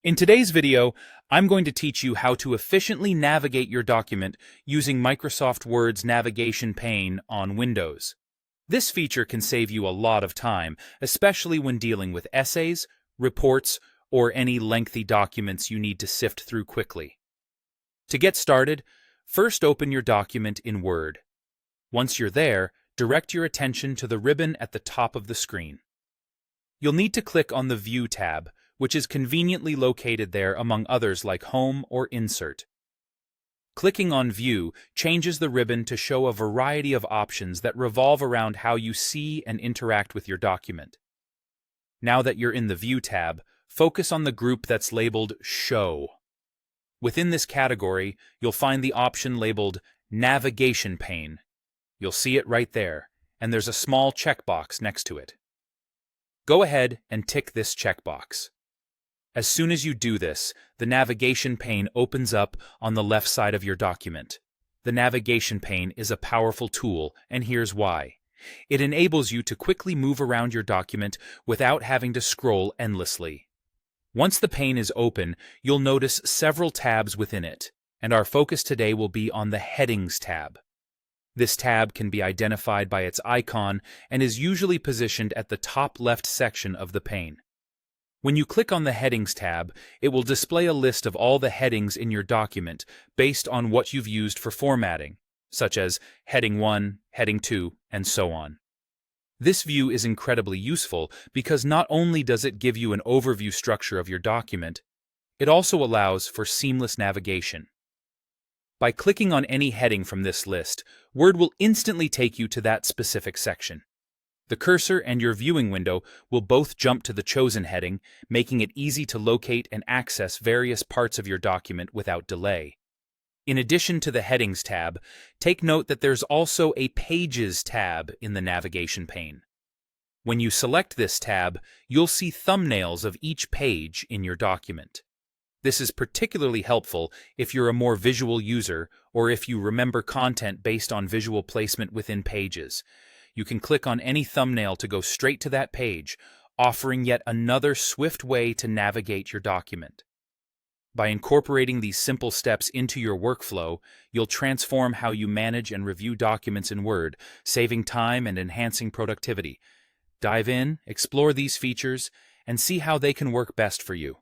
In today's video, I'm going to teach you how to efficiently navigate your document using Microsoft Word's navigation pane on Windows. This feature can save you a lot of time, especially when dealing with essays, reports, or any lengthy documents you need to sift through quickly. To get started, first open your document in Word. Once you're there, direct your attention to the ribbon at the top of the screen. You'll need to click on the View tab, which is conveniently located there among others like Home or Insert. Clicking on View changes the ribbon to show a variety of options that revolve around how you see and interact with your document. Now that you're in the View tab, focus on the group that's labeled Show. Within this category, you'll find the option labeled Navigation Pane. You'll see it right there, and there's a small checkbox next to it. Go ahead and tick this checkbox. As soon as you do this, the navigation pane opens up on the left side of your document. The navigation pane is a powerful tool, and here's why. It enables you to quickly move around your document without having to scroll endlessly. Once the pane is open, you'll notice several tabs within it, and our focus today will be on the Headings tab. This tab can be identified by its icon and is usually positioned at the top left section of the pane. When you click on the Headings tab, it will display a list of all the headings in your document based on what you've used for formatting, such as Heading 1, Heading 2, and so on. This view is incredibly useful because not only does it give you an overview structure of your document, it also allows for seamless navigation. By clicking on any heading from this list, Word will instantly take you to that specific section. The cursor and your viewing window will both jump to the chosen heading, making it easy to locate and access various parts of your document without delay. In addition to the Headings tab, take note that there's also a Pages tab in the navigation pane. When you select this tab, you'll see thumbnails of each page in your document. This is particularly helpful if you're a more visual user or if you remember content based on visual placement within pages. You can click on any thumbnail to go straight to that page, offering yet another swift way to navigate your document. By incorporating these simple steps into your workflow, you'll transform how you manage and review documents in Word, saving time and enhancing productivity. Dive in, explore these features, and see how they can work best for you.